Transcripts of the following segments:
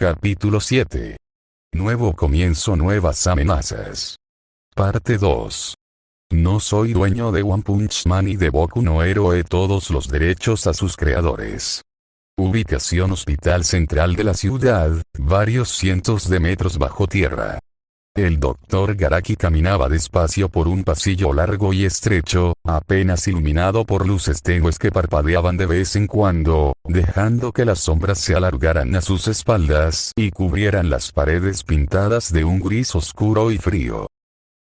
Capítulo 7. Nuevo comienzo, nuevas amenazas. Parte 2. No soy dueño de One Punch Man y de Boku no Hero. Todos los derechos a sus creadores. Ubicación: Hospital Central de la ciudad, varios cientos de metros bajo tierra. El Dr. Garaki caminaba despacio por un pasillo largo y estrecho, apenas iluminado por luces tenues que parpadeaban de vez en cuando, dejando que las sombras se alargaran a sus espaldas y cubrieran las paredes pintadas de un gris oscuro y frío.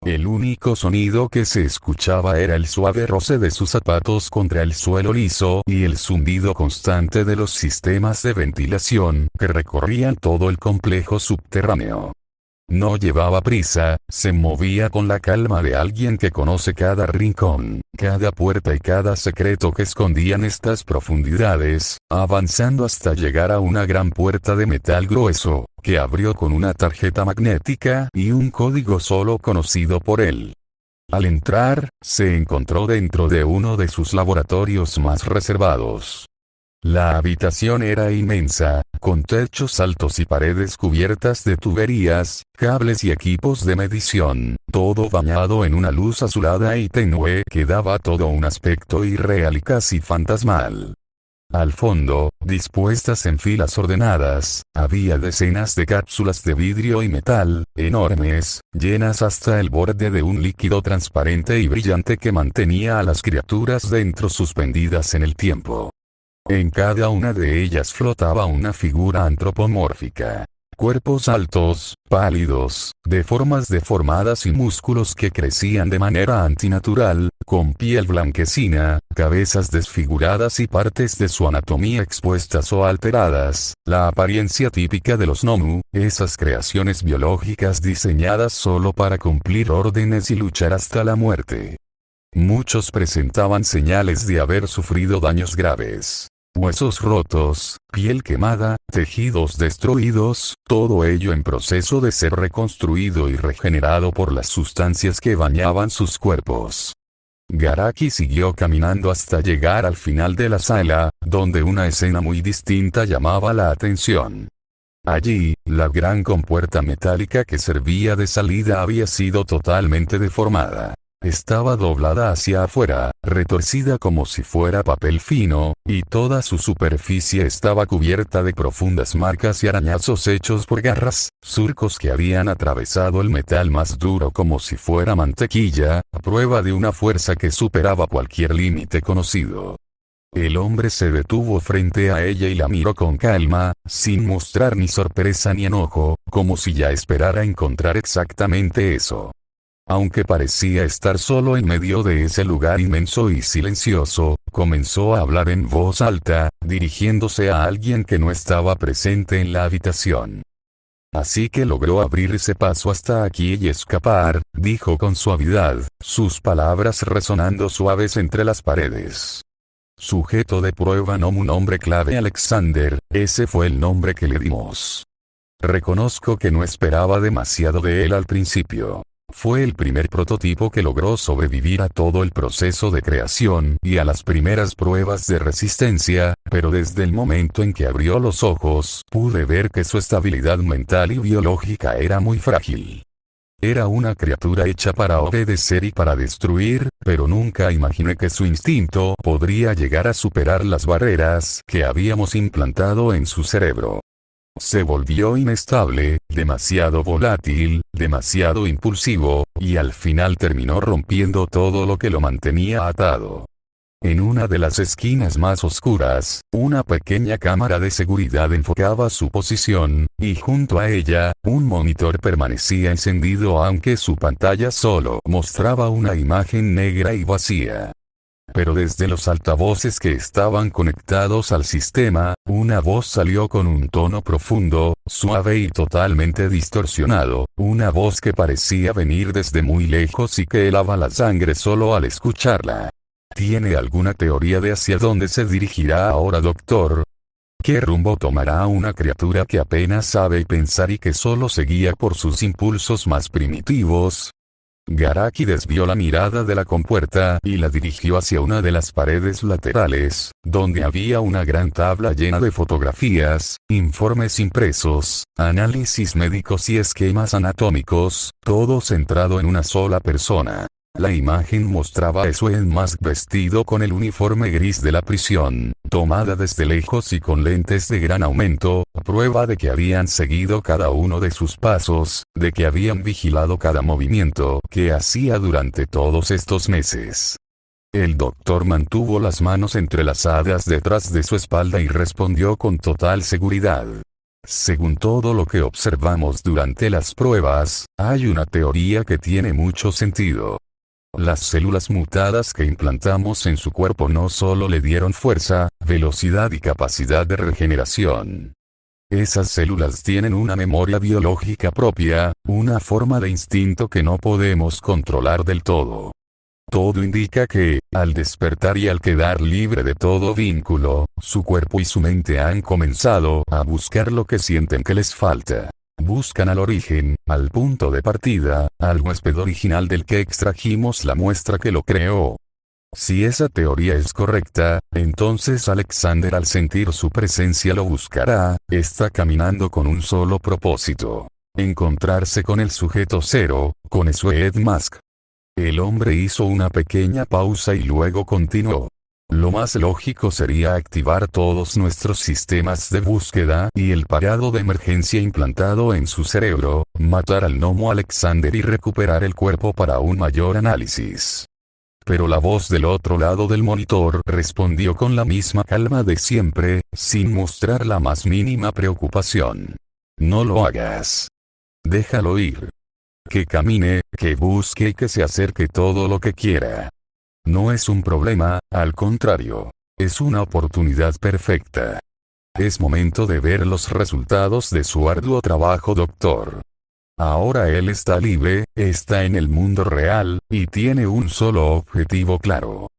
El único sonido que se escuchaba era el suave roce de sus zapatos contra el suelo liso y el zumbido constante de los sistemas de ventilación que recorrían todo el complejo subterráneo. No llevaba prisa, se movía con la calma de alguien que conoce cada rincón, cada puerta y cada secreto que escondían estas profundidades, avanzando hasta llegar a una gran puerta de metal grueso, que abrió con una tarjeta magnética y un código solo conocido por él. Al entrar, se encontró dentro de uno de sus laboratorios más reservados. La habitación era inmensa, con techos altos y paredes cubiertas de tuberías, cables y equipos de medición, todo bañado en una luz azulada y tenue que daba todo un aspecto irreal y casi fantasmal. Al fondo, dispuestas en filas ordenadas, había decenas de cápsulas de vidrio y metal, enormes, llenas hasta el borde de un líquido transparente y brillante que mantenía a las criaturas dentro suspendidas en el tiempo. En cada una de ellas flotaba una figura antropomórfica. Cuerpos altos, pálidos, de formas deformadas y músculos que crecían de manera antinatural, con piel blanquecina, cabezas desfiguradas y partes de su anatomía expuestas o alteradas, la apariencia típica de los Nomu, esas creaciones biológicas diseñadas solo para cumplir órdenes y luchar hasta la muerte. Muchos presentaban señales de haber sufrido daños graves. Huesos rotos, piel quemada, tejidos destruidos, todo ello en proceso de ser reconstruido y regenerado por las sustancias que bañaban sus cuerpos. Garaki siguió caminando hasta llegar al final de la sala, donde una escena muy distinta llamaba la atención. Allí, la gran compuerta metálica que servía de salida había sido totalmente deformada. Estaba doblada hacia afuera, retorcida como si fuera papel fino, y toda su superficie estaba cubierta de profundas marcas y arañazos hechos por garras, surcos que habían atravesado el metal más duro como si fuera mantequilla, a prueba de una fuerza que superaba cualquier límite conocido. El hombre se detuvo frente a ella y la miró con calma, sin mostrar ni sorpresa ni enojo, como si ya esperara encontrar exactamente eso. Aunque parecía estar solo en medio de ese lugar inmenso y silencioso, comenzó a hablar en voz alta, dirigiéndose a alguien que no estaba presente en la habitación. Así que logró abrirse paso hasta aquí y escapar, dijo con suavidad, sus palabras resonando suaves entre las paredes. Sujeto de prueba Nomu, nombre clave Alexander, ese fue el nombre que le dimos. Reconozco que no esperaba demasiado de él al principio. Fue el primer prototipo que logró sobrevivir a todo el proceso de creación y a las primeras pruebas de resistencia, pero desde el momento en que abrió los ojos, pude ver que su estabilidad mental y biológica era muy frágil. Era una criatura hecha para obedecer y para destruir, pero nunca imaginé que su instinto podría llegar a superar las barreras que habíamos implantado en su cerebro. Se volvió inestable, demasiado volátil, demasiado impulsivo, y al final terminó rompiendo todo lo que lo mantenía atado. En una de las esquinas más oscuras, una pequeña cámara de seguridad enfocaba su posición, y junto a ella, un monitor permanecía encendido aunque su pantalla solo mostraba una imagen negra y vacía. Pero desde los altavoces que estaban conectados al sistema, una voz salió con un tono profundo, suave y totalmente distorsionado, una voz que parecía venir desde muy lejos y que helaba la sangre solo al escucharla. ¿Tiene alguna teoría de hacia dónde se dirigirá ahora, doctor? ¿Qué rumbo tomará una criatura que apenas sabe pensar y que solo se guía por sus impulsos más primitivos? Garaki desvió la mirada de la compuerta y la dirigió hacia una de las paredes laterales, donde había una gran tabla llena de fotografías, informes impresos, análisis médicos y esquemas anatómicos, todo centrado en una sola persona. La imagen mostraba a Suen Mask vestido con el uniforme gris de la prisión, tomada desde lejos y con lentes de gran aumento, prueba de que habían seguido cada uno de sus pasos, de que habían vigilado cada movimiento que hacía durante todos estos meses. El doctor mantuvo las manos entrelazadas detrás de su espalda y respondió con total seguridad. Según todo lo que observamos durante las pruebas, hay una teoría que tiene mucho sentido. Las células mutadas que implantamos en su cuerpo no solo le dieron fuerza, velocidad y capacidad de regeneración. Esas células tienen una memoria biológica propia, una forma de instinto que no podemos controlar del todo. Todo indica que, al despertar y al quedar libre de todo vínculo, su cuerpo y su mente han comenzado a buscar lo que sienten que les falta. Buscan al origen, al punto de partida, al huésped original del que extrajimos la muestra que lo creó. Si esa teoría es correcta, entonces Alexander al sentir su presencia lo buscará, está caminando con un solo propósito. Encontrarse con el sujeto cero, con Suen Mask. El hombre hizo una pequeña pausa y luego continuó. Lo más lógico sería activar todos nuestros sistemas de búsqueda y el parado de emergencia implantado en su cerebro, matar al gnomo Alexander y recuperar el cuerpo para un mayor análisis. Pero la voz del otro lado del monitor respondió con la misma calma de siempre, sin mostrar la más mínima preocupación. No lo hagas. Déjalo ir. Que camine, que busque y que se acerque todo lo que quiera. No es un problema, al contrario. Es una oportunidad perfecta. Es momento de ver los resultados de su arduo trabajo, doctor. Ahora él está libre, está en el mundo real, y tiene un solo objetivo claro.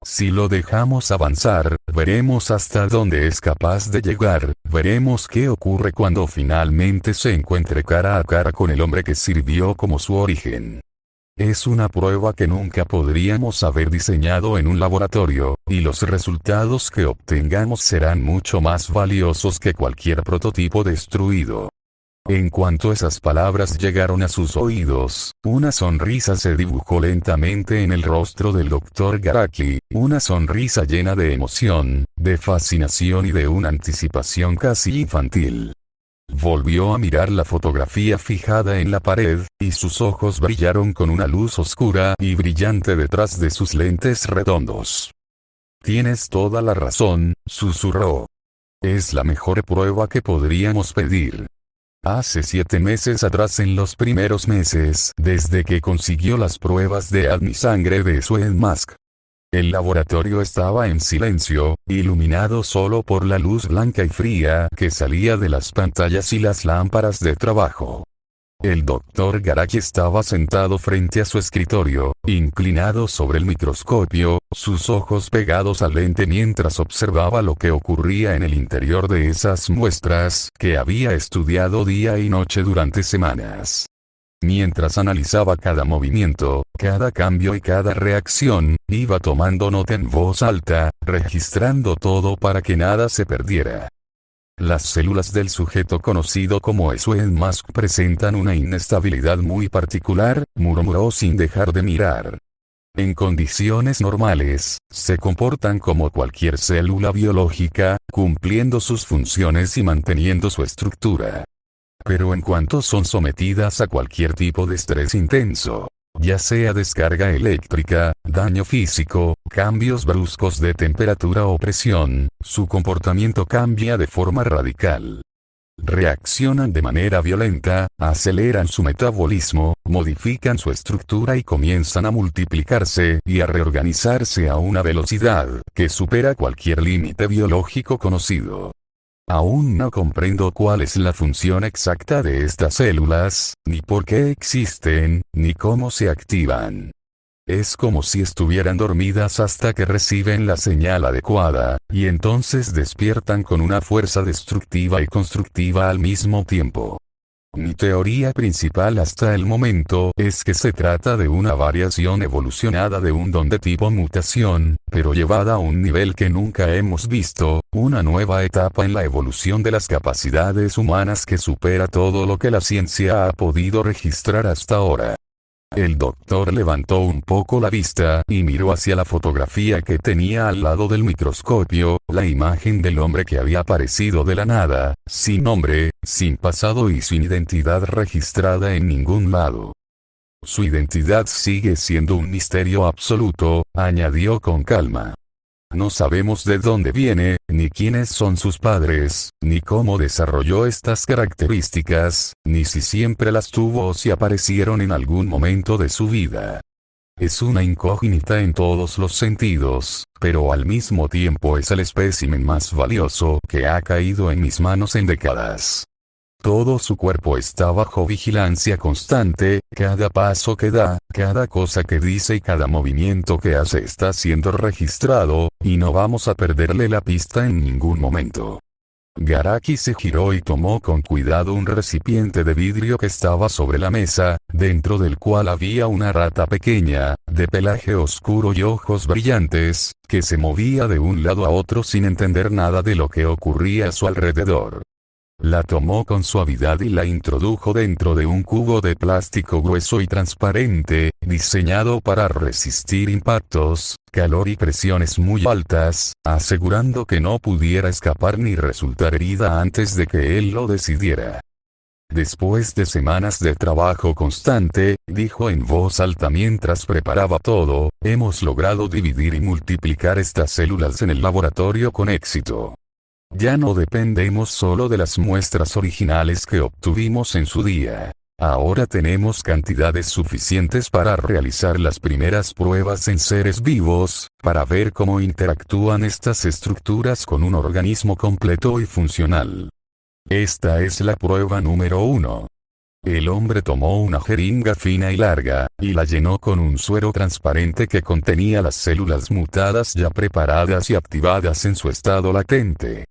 Si lo dejamos avanzar, veremos hasta dónde es capaz de llegar, veremos qué ocurre cuando finalmente se encuentre cara a cara con el hombre que sirvió como su origen. Es una prueba que nunca podríamos haber diseñado en un laboratorio, y los resultados que obtengamos serán mucho más valiosos que cualquier prototipo destruido. En cuanto esas palabras llegaron a sus oídos, una sonrisa se dibujó lentamente en el rostro del Dr. Garaki, una sonrisa llena de emoción, de fascinación y de una anticipación casi infantil. Volvió a mirar la fotografía fijada en la pared, y sus ojos brillaron con una luz oscura y brillante detrás de sus lentes redondos. Tienes toda la razón, susurró. Es la mejor prueba que podríamos pedir. Hace 7 meses atrás, en los primeros meses desde que consiguió las pruebas de ADN y sangre de Suen Mask, el laboratorio estaba en silencio, iluminado solo por la luz blanca y fría que salía de las pantallas y las lámparas de trabajo. El Dr. Garaki estaba sentado frente a su escritorio, inclinado sobre el microscopio, sus ojos pegados al lente mientras observaba lo que ocurría en el interior de esas muestras que había estudiado día y noche durante semanas. Mientras analizaba cada movimiento, cada cambio y cada reacción, iba tomando nota en voz alta, registrando todo para que nada se perdiera. Las células del sujeto conocido como Suen Mask presentan una inestabilidad muy particular, murmuró sin dejar de mirar. En condiciones normales, se comportan como cualquier célula biológica, cumpliendo sus funciones y manteniendo su estructura. Pero en cuanto son sometidas a cualquier tipo de estrés intenso, ya sea descarga eléctrica, daño físico, cambios bruscos de temperatura o presión, su comportamiento cambia de forma radical. Reaccionan de manera violenta, aceleran su metabolismo, modifican su estructura y comienzan a multiplicarse y a reorganizarse a una velocidad que supera cualquier límite biológico conocido. Aún no comprendo cuál es la función exacta de estas células, ni por qué existen, ni cómo se activan. Es como si estuvieran dormidas hasta que reciben la señal adecuada, y entonces despiertan con una fuerza destructiva y constructiva al mismo tiempo. Mi teoría principal hasta el momento es que se trata de una variación evolucionada de un don de tipo mutación, pero llevada a un nivel que nunca hemos visto, una nueva etapa en la evolución de las capacidades humanas que supera todo lo que la ciencia ha podido registrar hasta ahora. El doctor levantó un poco la vista y miró hacia la fotografía que tenía al lado del microscopio, la imagen del hombre que había aparecido de la nada, sin nombre, sin pasado y sin identidad registrada en ningún lado. Su identidad sigue siendo un misterio absoluto, añadió con calma. No sabemos de dónde viene, ni quiénes son sus padres, ni cómo desarrolló estas características, ni si siempre las tuvo o si aparecieron en algún momento de su vida. Es una incógnita en todos los sentidos, pero al mismo tiempo es el espécimen más valioso que ha caído en mis manos en décadas. Todo su cuerpo está bajo vigilancia constante, cada paso que da, cada cosa que dice y cada movimiento que hace está siendo registrado, y no vamos a perderle la pista en ningún momento. Garaki se giró y tomó con cuidado un recipiente de vidrio que estaba sobre la mesa, dentro del cual había una rata pequeña, de pelaje oscuro y ojos brillantes, que se movía de un lado a otro sin entender nada de lo que ocurría a su alrededor. La tomó con suavidad y la introdujo dentro de un cubo de plástico grueso y transparente, diseñado para resistir impactos, calor y presiones muy altas, asegurando que no pudiera escapar ni resultar herida antes de que él lo decidiera. Después de semanas de trabajo constante, dijo en voz alta mientras preparaba todo, hemos logrado dividir y multiplicar estas células en el laboratorio con éxito. Ya no dependemos solo de las muestras originales que obtuvimos en su día. Ahora tenemos cantidades suficientes para realizar las primeras pruebas en seres vivos, para ver cómo interactúan estas estructuras con un organismo completo y funcional. Esta es la prueba número 1. El hombre tomó una jeringa fina y larga, y la llenó con un suero transparente que contenía las células mutadas ya preparadas y activadas en su estado latente.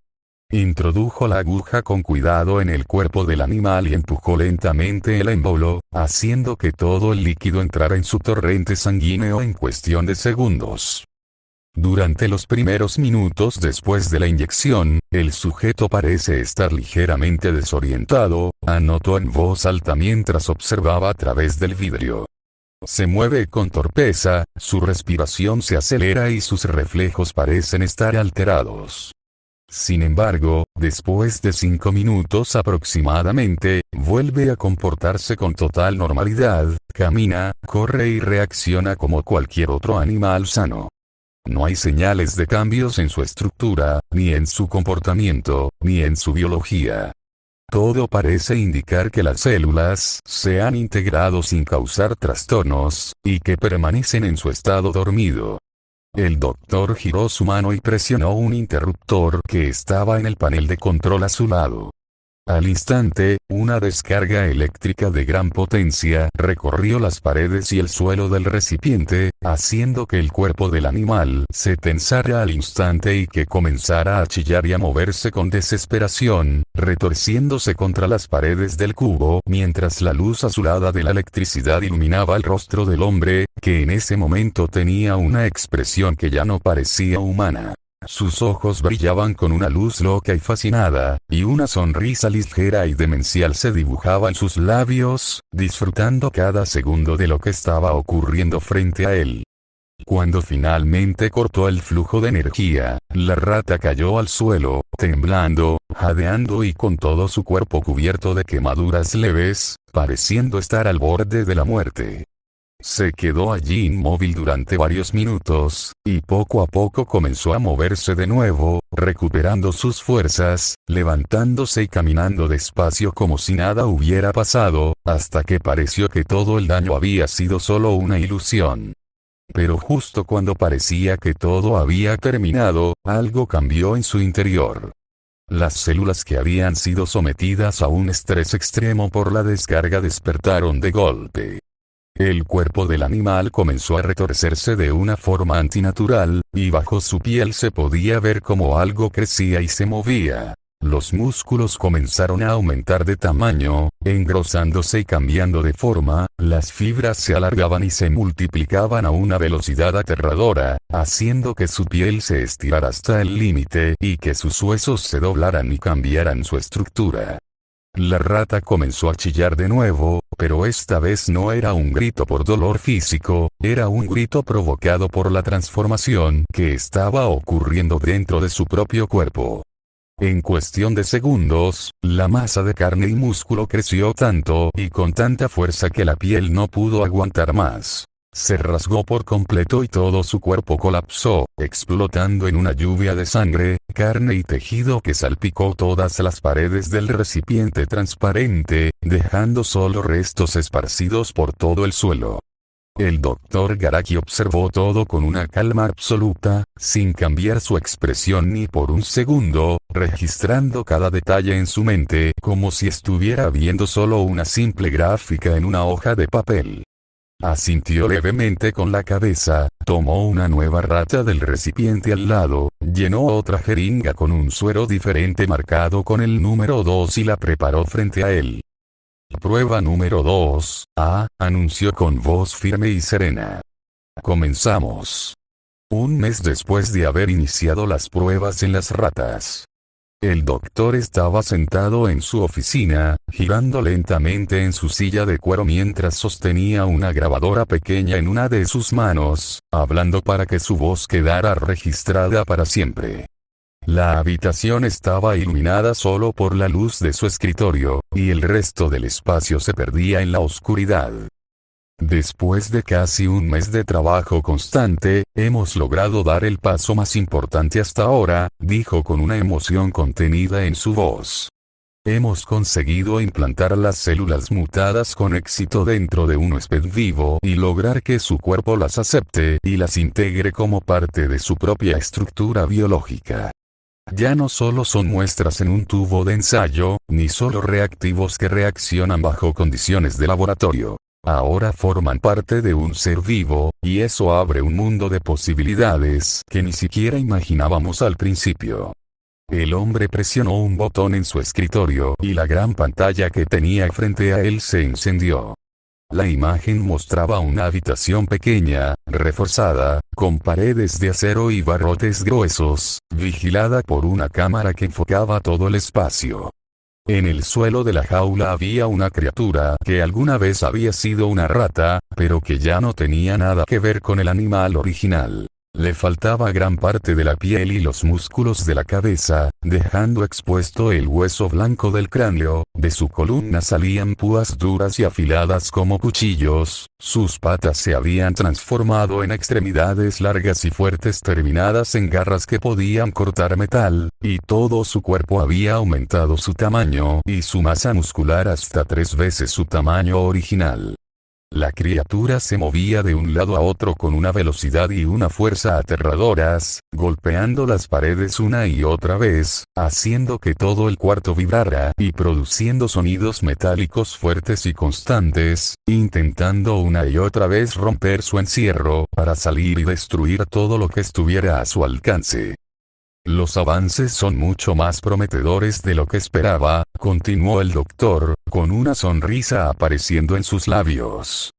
Introdujo la aguja con cuidado en el cuerpo del animal y empujó lentamente el émbolo, haciendo que todo el líquido entrara en su torrente sanguíneo en cuestión de segundos. Durante los primeros minutos después de la inyección, el sujeto parece estar ligeramente desorientado, anotó en voz alta mientras observaba a través del vidrio. Se mueve con torpeza, su respiración se acelera y sus reflejos parecen estar alterados. Sin embargo, después de 5 minutos aproximadamente, vuelve a comportarse con total normalidad, camina, corre y reacciona como cualquier otro animal sano. No hay señales de cambios en su estructura, ni en su comportamiento, ni en su biología. Todo parece indicar que las células se han integrado sin causar trastornos, y que permanecen en su estado dormido. El doctor giró su mano y presionó un interruptor que estaba en el panel de control a su lado. Al instante, una descarga eléctrica de gran potencia recorrió las paredes y el suelo del recipiente, haciendo que el cuerpo del animal se tensara al instante y que comenzara a chillar y a moverse con desesperación, retorciéndose contra las paredes del cubo mientras la luz azulada de la electricidad iluminaba el rostro del hombre, que en ese momento tenía una expresión que ya no parecía humana. Sus ojos brillaban con una luz loca y fascinada, y una sonrisa ligera y demencial se dibujaba en sus labios, disfrutando cada segundo de lo que estaba ocurriendo frente a él. Cuando finalmente cortó el flujo de energía, la rata cayó al suelo, temblando, jadeando y con todo su cuerpo cubierto de quemaduras leves, pareciendo estar al borde de la muerte. Se quedó allí inmóvil durante varios minutos, y poco a poco comenzó a moverse de nuevo, recuperando sus fuerzas, levantándose y caminando despacio como si nada hubiera pasado, hasta que pareció que todo el daño había sido solo una ilusión. Pero justo cuando parecía que todo había terminado, algo cambió en su interior. Las células que habían sido sometidas a un estrés extremo por la descarga despertaron de golpe. El cuerpo del animal comenzó a retorcerse de una forma antinatural, y bajo su piel se podía ver cómo algo crecía y se movía. Los músculos comenzaron a aumentar de tamaño, engrosándose y cambiando de forma, las fibras se alargaban y se multiplicaban a una velocidad aterradora, haciendo que su piel se estirara hasta el límite y que sus huesos se doblaran y cambiaran su estructura. La rata comenzó a chillar de nuevo, pero esta vez no era un grito por dolor físico, era un grito provocado por la transformación que estaba ocurriendo dentro de su propio cuerpo. En cuestión de segundos, la masa de carne y músculo creció tanto y con tanta fuerza que la piel no pudo aguantar más. Se rasgó por completo y todo su cuerpo colapsó, explotando en una lluvia de sangre, carne y tejido que salpicó todas las paredes del recipiente transparente, dejando solo restos esparcidos por todo el suelo. El Dr. Garaki observó todo con una calma absoluta, sin cambiar su expresión ni por un segundo, registrando cada detalle en su mente como si estuviera viendo solo una simple gráfica en una hoja de papel. Asintió levemente con la cabeza, tomó una nueva rata del recipiente al lado, llenó otra jeringa con un suero diferente marcado con el número 2 y la preparó frente a él. Prueba número 2, anunció con voz firme y serena. Comenzamos. Un mes después de haber iniciado las pruebas en las ratas. El doctor estaba sentado en su oficina, girando lentamente en su silla de cuero mientras sostenía una grabadora pequeña en una de sus manos, hablando para que su voz quedara registrada para siempre. La habitación estaba iluminada solo por la luz de su escritorio, y el resto del espacio se perdía en la oscuridad. Después de casi un mes de trabajo constante, hemos logrado dar el paso más importante hasta ahora, dijo con una emoción contenida en su voz. Hemos conseguido implantar las células mutadas con éxito dentro de un huésped vivo y lograr que su cuerpo las acepte y las integre como parte de su propia estructura biológica. Ya no solo son muestras en un tubo de ensayo, ni solo reactivos que reaccionan bajo condiciones de laboratorio. Ahora forman parte de un ser vivo, y eso abre un mundo de posibilidades que ni siquiera imaginábamos al principio. El hombre presionó un botón en su escritorio y la gran pantalla que tenía frente a él se encendió. La imagen mostraba una habitación pequeña, reforzada, con paredes de acero y barrotes gruesos, vigilada por una cámara que enfocaba todo el espacio. En el suelo de la jaula había una criatura que alguna vez había sido una rata, pero que ya no tenía nada que ver con el animal original. Le faltaba gran parte de la piel y los músculos de la cabeza, dejando expuesto el hueso blanco del cráneo, de su columna salían púas duras y afiladas como cuchillos, sus patas se habían transformado en extremidades largas y fuertes terminadas en garras que podían cortar metal, y todo su cuerpo había aumentado su tamaño y su masa muscular hasta 3 veces su tamaño original. La criatura se movía de un lado a otro con una velocidad y una fuerza aterradoras, golpeando las paredes una y otra vez, haciendo que todo el cuarto vibrara y produciendo sonidos metálicos fuertes y constantes, intentando una y otra vez romper su encierro para salir y destruir todo lo que estuviera a su alcance. Los avances son mucho más prometedores de lo que esperaba, continuó el doctor, con una sonrisa apareciendo en sus labios.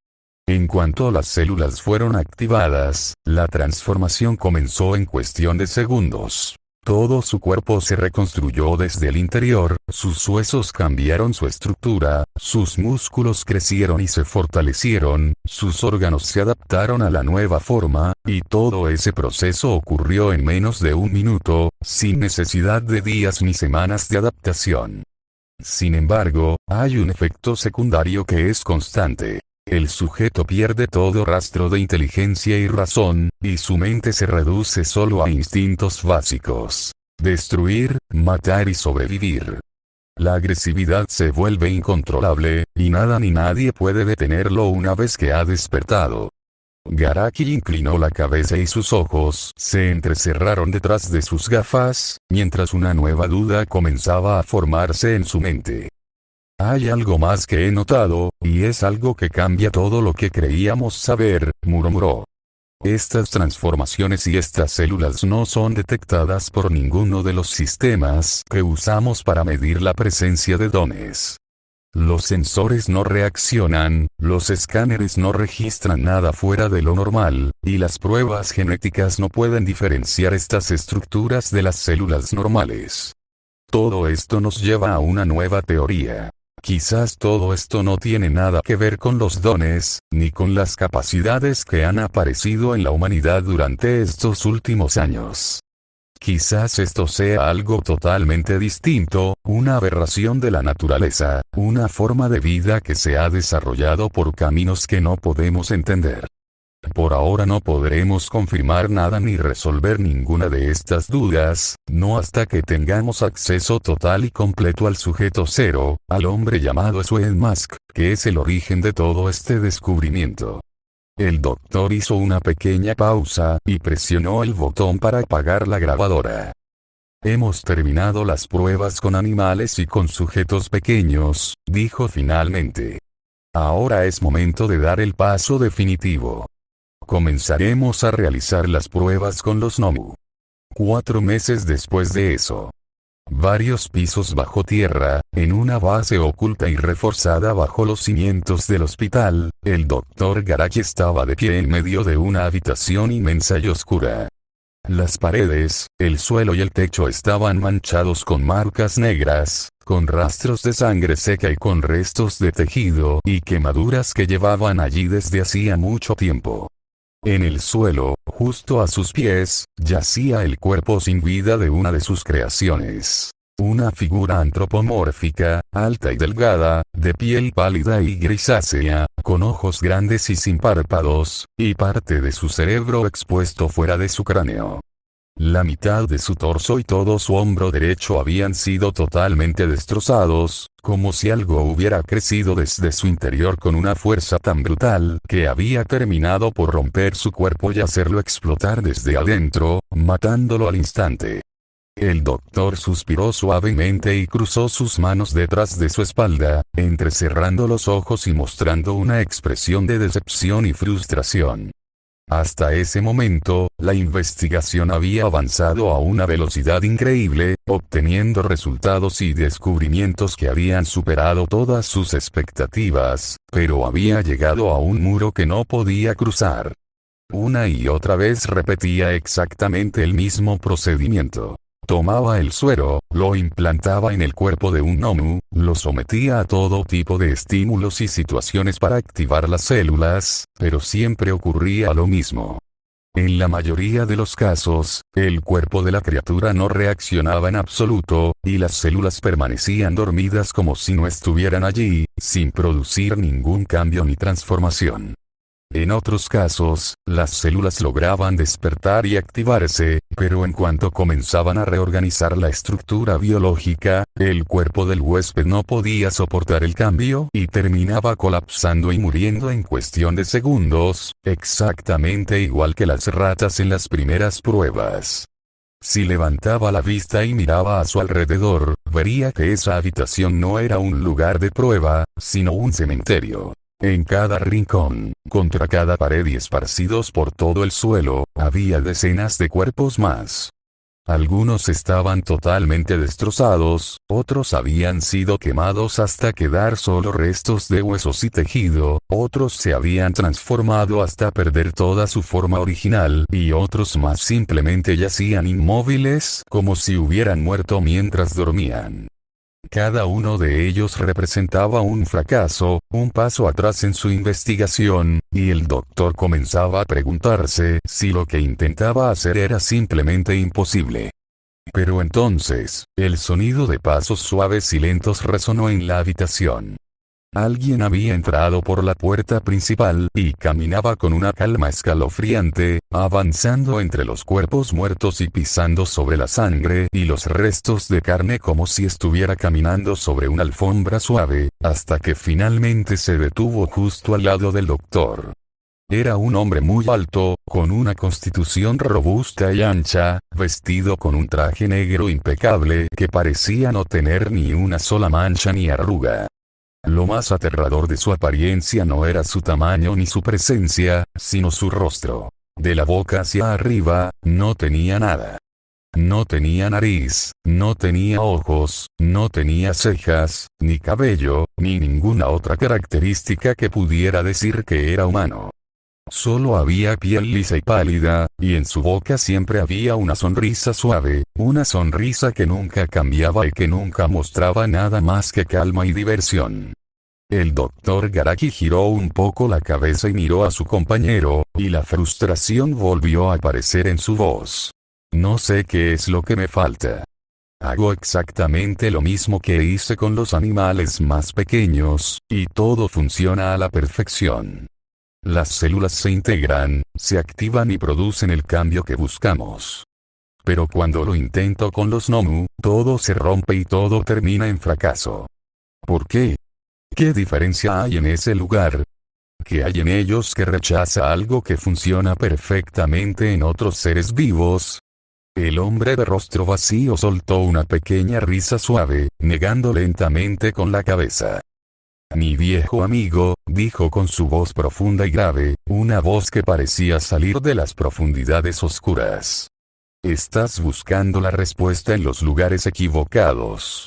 En cuanto las células fueron activadas, la transformación comenzó en cuestión de segundos. Todo su cuerpo se reconstruyó desde el interior, sus huesos cambiaron su estructura, sus músculos crecieron y se fortalecieron, sus órganos se adaptaron a la nueva forma, y todo ese proceso ocurrió en menos de 1 minuto, sin necesidad de días ni semanas de adaptación. Sin embargo, hay un efecto secundario que es constante. El sujeto pierde todo rastro de inteligencia y razón, y su mente se reduce solo a instintos básicos: destruir, matar y sobrevivir. La agresividad se vuelve incontrolable, y nada ni nadie puede detenerlo una vez que ha despertado. Garaki inclinó la cabeza y sus ojos se entrecerraron detrás de sus gafas, mientras una nueva duda comenzaba a formarse en su mente. Hay algo más que he notado, y es algo que cambia todo lo que creíamos saber, murmuró. Estas transformaciones y estas células no son detectadas por ninguno de los sistemas que usamos para medir la presencia de dones. Los sensores no reaccionan, los escáneres no registran nada fuera de lo normal, y las pruebas genéticas no pueden diferenciar estas estructuras de las células normales. Todo esto nos lleva a una nueva teoría. Quizás todo esto no tiene nada que ver con los dones, ni con las capacidades que han aparecido en la humanidad durante estos últimos años. Quizás esto sea algo totalmente distinto, una aberración de la naturaleza, una forma de vida que se ha desarrollado por caminos que no podemos entender. Por ahora no podremos confirmar nada ni resolver ninguna de estas dudas, no hasta que tengamos acceso total y completo al sujeto cero, al hombre llamado Elon Musk, que es el origen de todo este descubrimiento. El doctor hizo una pequeña pausa, y presionó el botón para apagar la grabadora. Hemos terminado las pruebas con animales y con sujetos pequeños, dijo finalmente. Ahora es momento de dar el paso definitivo. Comenzaremos a realizar las pruebas con los Nomu. 4 meses después de eso. Varios pisos bajo tierra, en una base oculta y reforzada bajo los cimientos del hospital, el Dr. Garage estaba de pie en medio de una habitación inmensa y oscura. Las paredes, el suelo y el techo estaban manchados con marcas negras, con rastros de sangre seca y con restos de tejido y quemaduras que llevaban allí desde hacía mucho tiempo. En el suelo, justo a sus pies, yacía el cuerpo sin vida de una de sus creaciones. Una figura antropomórfica, alta y delgada, de piel pálida y grisácea, con ojos grandes y sin párpados, y parte de su cerebro expuesto fuera de su cráneo. La mitad de su torso y todo su hombro derecho habían sido totalmente destrozados, como si algo hubiera crecido desde su interior con una fuerza tan brutal que había terminado por romper su cuerpo y hacerlo explotar desde adentro, matándolo al instante. El doctor suspiró suavemente y cruzó sus manos detrás de su espalda, entrecerrando los ojos y mostrando una expresión de decepción y frustración. Hasta ese momento, la investigación había avanzado a una velocidad increíble, obteniendo resultados y descubrimientos que habían superado todas sus expectativas, pero había llegado a un muro que no podía cruzar. Una y otra vez repetía exactamente el mismo procedimiento. Tomaba el suero, lo implantaba en el cuerpo de un Nomu, lo sometía a todo tipo de estímulos y situaciones para activar las células, pero siempre ocurría lo mismo. En la mayoría de los casos, el cuerpo de la criatura no reaccionaba en absoluto, y las células permanecían dormidas como si no estuvieran allí, sin producir ningún cambio ni transformación. En otros casos, las células lograban despertar y activarse, pero en cuanto comenzaban a reorganizar la estructura biológica, el cuerpo del huésped no podía soportar el cambio y terminaba colapsando y muriendo en cuestión de segundos, exactamente igual que las ratas en las primeras pruebas. Si levantaba la vista y miraba a su alrededor, vería que esa habitación no era un lugar de prueba, sino un cementerio. En cada rincón, contra cada pared y esparcidos por todo el suelo, había decenas de cuerpos más. Algunos estaban totalmente destrozados, otros habían sido quemados hasta quedar solo restos de huesos y tejido, otros se habían transformado hasta perder toda su forma original y otros más simplemente yacían inmóviles como si hubieran muerto mientras dormían. Cada uno de ellos representaba un fracaso, un paso atrás en su investigación, y el doctor comenzaba a preguntarse si lo que intentaba hacer era simplemente imposible. Pero entonces, el sonido de pasos suaves y lentos resonó en la habitación. Alguien había entrado por la puerta principal, y caminaba con una calma escalofriante, avanzando entre los cuerpos muertos y pisando sobre la sangre y los restos de carne como si estuviera caminando sobre una alfombra suave, hasta que finalmente se detuvo justo al lado del doctor. Era un hombre muy alto, con una constitución robusta y ancha, vestido con un traje negro impecable que parecía no tener ni una sola mancha ni arruga. Lo más aterrador de su apariencia no era su tamaño ni su presencia, sino su rostro. De la boca hacia arriba, no tenía nada. No tenía nariz, no tenía ojos, no tenía cejas, ni cabello, ni ninguna otra característica que pudiera decir que era humano. Solo había piel lisa y pálida, y en su boca siempre había una sonrisa suave, una sonrisa que nunca cambiaba y que nunca mostraba nada más que calma y diversión. El doctor Garaki giró un poco la cabeza y miró a su compañero, y la frustración volvió a aparecer en su voz. No sé qué es lo que me falta. Hago exactamente lo mismo que hice con los animales más pequeños, y todo funciona a la perfección. Las células se integran, se activan y producen el cambio que buscamos. Pero cuando lo intento con los Nomu, todo se rompe y todo termina en fracaso. ¿Por qué? ¿Qué diferencia hay en ese lugar? ¿Qué hay en ellos que rechaza algo que funciona perfectamente en otros seres vivos? El hombre de rostro vacío soltó una pequeña risa suave, negando lentamente con la cabeza. Mi viejo amigo, dijo con su voz profunda y grave, una voz que parecía salir de las profundidades oscuras. Estás buscando la respuesta en los lugares equivocados.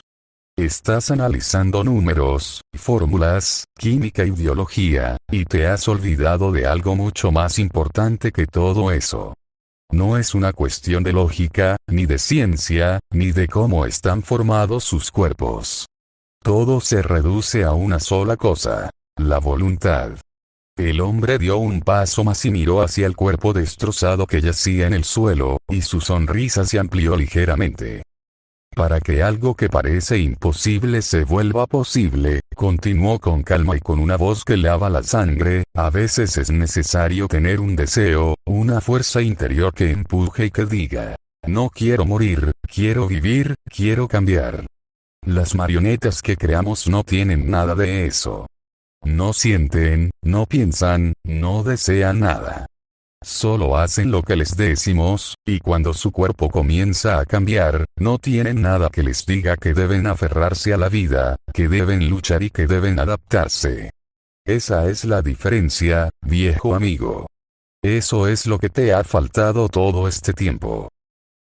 Estás analizando números, fórmulas, química y biología, y te has olvidado de algo mucho más importante que todo eso. No es una cuestión de lógica, ni de ciencia, ni de cómo están formados sus cuerpos. Todo se reduce a una sola cosa: la voluntad. El hombre dio un paso más y miró hacia el cuerpo destrozado que yacía en el suelo, y su sonrisa se amplió ligeramente. Para que algo que parece imposible se vuelva posible, continuó con calma y con una voz que lava la sangre, a veces es necesario tener un deseo, una fuerza interior que empuje y que diga: no quiero morir, quiero vivir, quiero cambiar. Las marionetas que creamos no tienen nada de eso. No sienten, no piensan, no desean nada. Solo hacen lo que les decimos, y cuando su cuerpo comienza a cambiar, no tienen nada que les diga que deben aferrarse a la vida, que deben luchar y que deben adaptarse. Esa es la diferencia, viejo amigo. Eso es lo que te ha faltado todo este tiempo.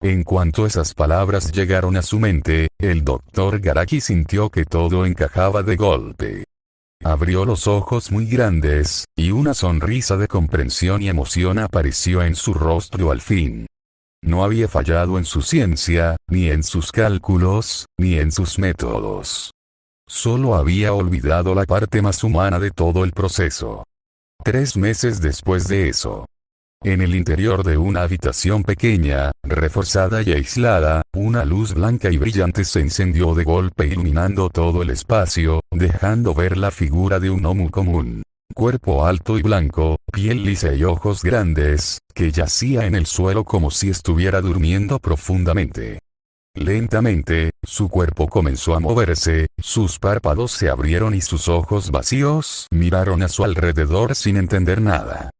En cuanto esas palabras llegaron a su mente, el doctor Garaki sintió que todo encajaba de golpe. Abrió los ojos muy grandes, y una sonrisa de comprensión y emoción apareció en su rostro al fin. No había fallado en su ciencia, ni en sus cálculos, ni en sus métodos. Solo había olvidado la parte más humana de todo el proceso. 3 meses después de eso. En el interior de una habitación pequeña, reforzada y aislada, una luz blanca y brillante se encendió de golpe iluminando todo el espacio, dejando ver la figura de un Nomu común. Cuerpo alto y blanco, piel lisa y ojos grandes, que yacía en el suelo como si estuviera durmiendo profundamente. Lentamente, su cuerpo comenzó a moverse, sus párpados se abrieron y sus ojos vacíos miraron a su alrededor sin entender nada.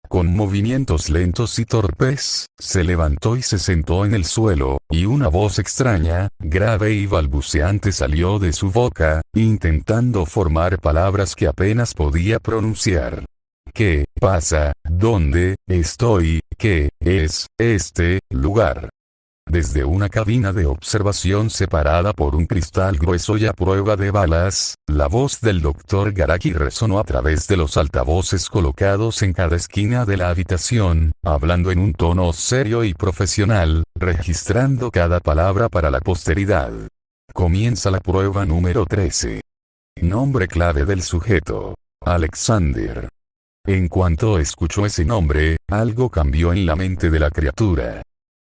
Con movimientos lentos y torpes, se levantó y se sentó en el suelo, y una voz extraña, grave y balbuceante salió de su boca, intentando formar palabras que apenas podía pronunciar. ¿Qué pasa? ¿Dónde estoy? ¿Qué es este lugar? Desde una cabina de observación separada por un cristal grueso y a prueba de balas, la voz del doctor Garaki resonó a través de los altavoces colocados en cada esquina de la habitación, hablando en un tono serio y profesional, registrando cada palabra para la posteridad. Comienza la prueba número 13. Nombre clave del sujeto: Alexander. En cuanto escuchó ese nombre, algo cambió en la mente de la criatura.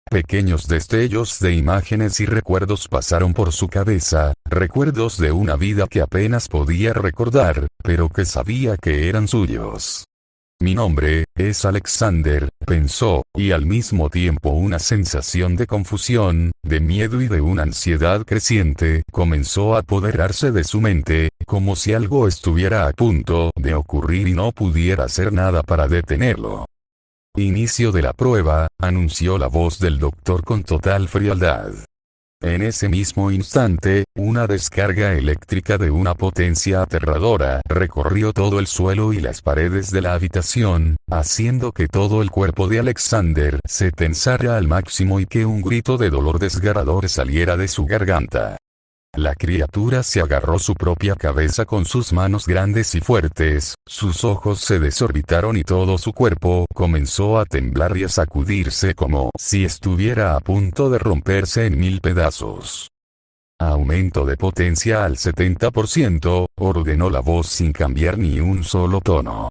Pequeños destellos de imágenes y recuerdos pasaron por su cabeza, recuerdos de una vida que apenas podía recordar, pero que sabía que eran suyos. Mi nombre es Alexander, pensó, y al mismo tiempo una sensación de confusión, de miedo y de una ansiedad creciente comenzó a apoderarse de su mente, como si algo estuviera a punto de ocurrir y no pudiera hacer nada para detenerlo. Inicio de la prueba, anunció la voz del doctor con total frialdad. En ese mismo instante, una descarga eléctrica de una potencia aterradora recorrió todo el suelo y las paredes de la habitación, haciendo que todo el cuerpo de Alexander se tensara al máximo y que un grito de dolor desgarrador saliera de su garganta. La criatura se agarró su propia cabeza con sus manos grandes y fuertes, sus ojos se desorbitaron y todo su cuerpo comenzó a temblar y a sacudirse como si estuviera a punto de romperse en 1000 pedazos. Aumento de potencia al 70%, ordenó la voz sin cambiar ni un solo tono.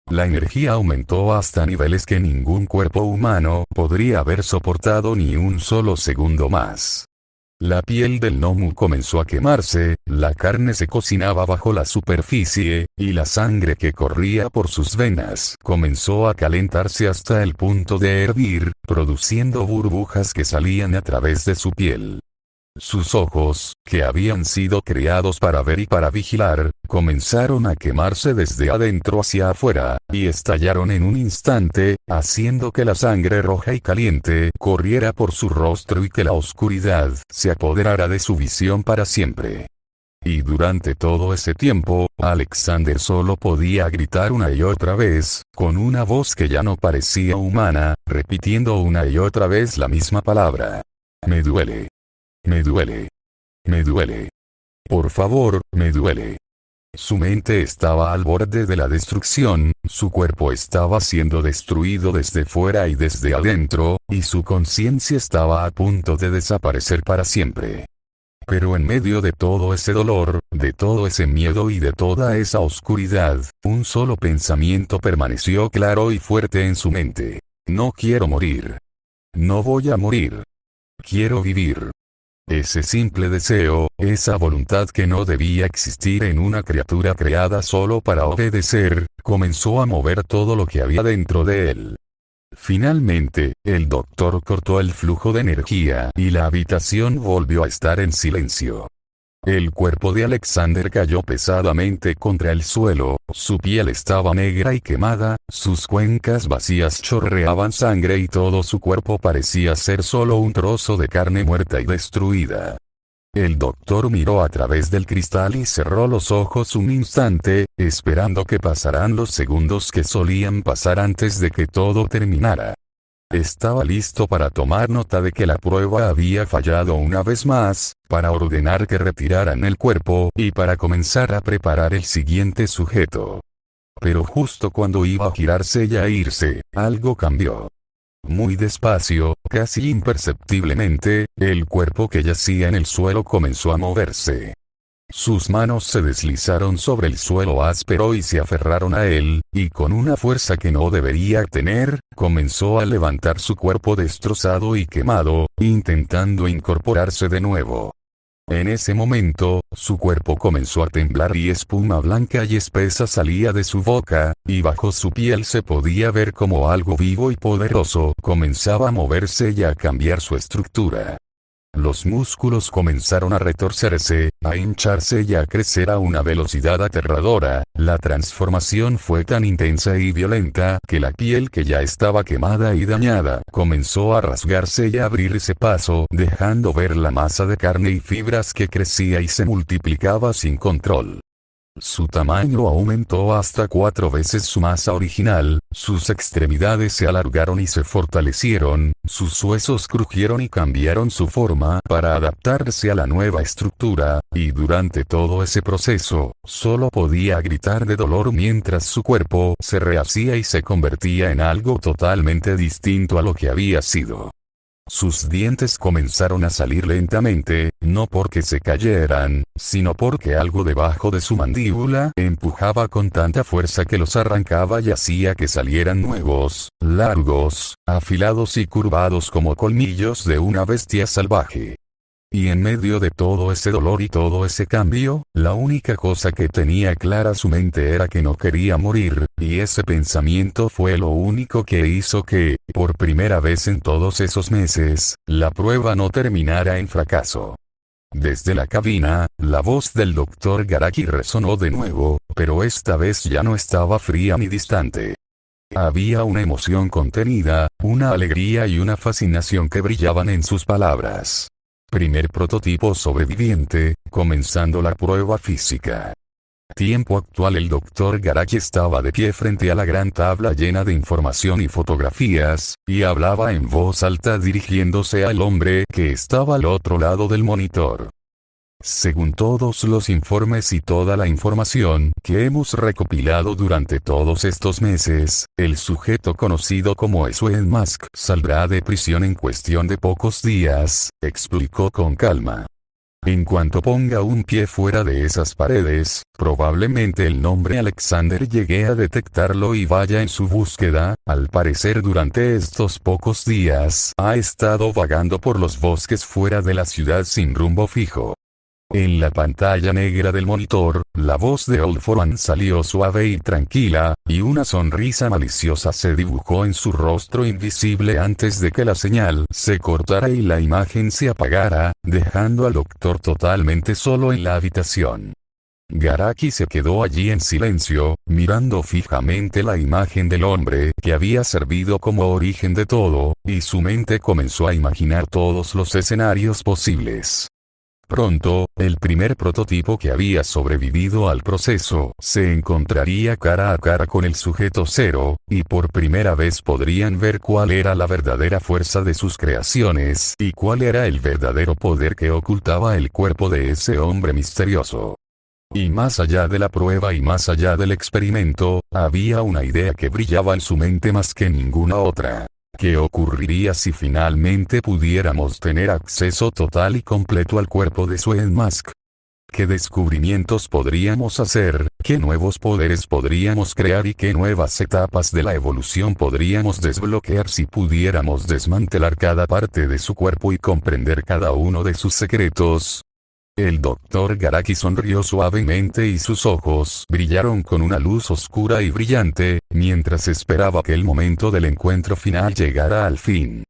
La energía aumentó hasta niveles que ningún cuerpo humano podría haber soportado ni un solo segundo más. La piel del gnomo comenzó a quemarse, la carne se cocinaba bajo la superficie, y la sangre que corría por sus venas comenzó a calentarse hasta el punto de hervir, produciendo burbujas que salían a través de su piel. Sus ojos, que habían sido creados para ver y para vigilar, comenzaron a quemarse desde adentro hacia afuera, y estallaron en un instante, haciendo que la sangre roja y caliente corriera por su rostro y que la oscuridad se apoderara de su visión para siempre. Y durante todo ese tiempo, Alexander solo podía gritar una y otra vez, con una voz que ya no parecía humana, repitiendo una y otra vez la misma palabra. Me duele. Me duele. Me duele. Por favor, me duele. Su mente estaba al borde de la destrucción, su cuerpo estaba siendo destruido desde fuera y desde adentro, y su conciencia estaba a punto de desaparecer para siempre. Pero en medio de todo ese dolor, de todo ese miedo y de toda esa oscuridad, un solo pensamiento permaneció claro y fuerte en su mente. No quiero morir. No voy a morir. Quiero vivir. Ese simple deseo, esa voluntad que no debía existir en una criatura creada solo para obedecer, comenzó a mover todo lo que había dentro de él. Finalmente, el doctor cortó el flujo de energía y la habitación volvió a estar en silencio. El cuerpo de Alexander cayó pesadamente contra el suelo, su piel estaba negra y quemada, sus cuencas vacías chorreaban sangre y todo su cuerpo parecía ser solo un trozo de carne muerta y destruida. El doctor miró a través del cristal y cerró los ojos un instante, esperando que pasaran los segundos que solían pasar antes de que todo terminara. Estaba listo para tomar nota de que la prueba había fallado una vez más, para ordenar que retiraran el cuerpo y para comenzar a preparar el siguiente sujeto. Pero justo cuando iba a girarse y a irse, algo cambió. Muy despacio, casi imperceptiblemente, el cuerpo que yacía en el suelo comenzó a moverse. Sus manos se deslizaron sobre el suelo áspero y se aferraron a él, y con una fuerza que no debería tener, comenzó a levantar su cuerpo destrozado y quemado, intentando incorporarse de nuevo. En ese momento, su cuerpo comenzó a temblar y espuma blanca y espesa salía de su boca, y bajo su piel se podía ver como algo vivo y poderoso comenzaba a moverse y a cambiar su estructura. Los músculos comenzaron a retorcerse, a hincharse y a crecer a una velocidad aterradora. La transformación fue tan intensa y violenta que la piel que ya estaba quemada y dañada comenzó a rasgarse y a abrirse paso, dejando ver la masa de carne y fibras que crecía y se multiplicaba sin control. Su tamaño aumentó hasta 4 veces su masa original, sus extremidades se alargaron y se fortalecieron, sus huesos crujieron y cambiaron su forma para adaptarse a la nueva estructura, y durante todo ese proceso, solo podía gritar de dolor mientras su cuerpo se rehacía y se convertía en algo totalmente distinto a lo que había sido. Sus dientes comenzaron a salir lentamente, no porque se cayeran, sino porque algo debajo de su mandíbula empujaba con tanta fuerza que los arrancaba y hacía que salieran nuevos, largos, afilados y curvados como colmillos de una bestia salvaje. Y en medio de todo ese dolor y todo ese cambio, la única cosa que tenía clara su mente era que no quería morir, y ese pensamiento fue lo único que hizo que, por primera vez en todos esos meses, la prueba no terminara en fracaso. Desde la cabina, la voz del Dr. Garaki resonó de nuevo, pero esta vez ya no estaba fría ni distante. Había una emoción contenida, una alegría y una fascinación que brillaban en sus palabras. Primer prototipo sobreviviente, comenzando la prueba física. Tiempo actual. El Dr. Garaki estaba de pie frente a la gran tabla llena de información y fotografías, y hablaba en voz alta dirigiéndose al hombre que estaba al otro lado del monitor. Según todos los informes y toda la información que hemos recopilado durante todos estos meses, el sujeto conocido como Elon Musk saldrá de prisión en cuestión de pocos días, explicó con calma. En cuanto ponga un pie fuera de esas paredes, probablemente el nombre Alexander llegue a detectarlo y vaya en su búsqueda. Al parecer durante estos pocos días ha estado vagando por los bosques fuera de la ciudad sin rumbo fijo. En la pantalla negra del monitor, la voz de Old Foreman salió suave y tranquila, y una sonrisa maliciosa se dibujó en su rostro invisible antes de que la señal se cortara y la imagen se apagara, dejando al doctor totalmente solo en la habitación. Garaki se quedó allí en silencio, mirando fijamente la imagen del hombre que había servido como origen de todo, y su mente comenzó a imaginar todos los escenarios posibles. Pronto, el primer prototipo que había sobrevivido al proceso se encontraría cara a cara con el sujeto cero, y por primera vez podrían ver cuál era la verdadera fuerza de sus creaciones y cuál era el verdadero poder que ocultaba el cuerpo de ese hombre misterioso. Y más allá de la prueba y más allá del experimento, había una idea que brillaba en su mente más que ninguna otra. ¿Qué ocurriría si finalmente pudiéramos tener acceso total y completo al cuerpo de Elon Musk? ¿Qué descubrimientos podríamos hacer? ¿Qué nuevos poderes podríamos crear y qué nuevas etapas de la evolución podríamos desbloquear si pudiéramos desmantelar cada parte de su cuerpo y comprender cada uno de sus secretos? El Dr. Garaki sonrió suavemente y sus ojos brillaron con una luz oscura y brillante, mientras esperaba que el momento del encuentro final llegara al fin.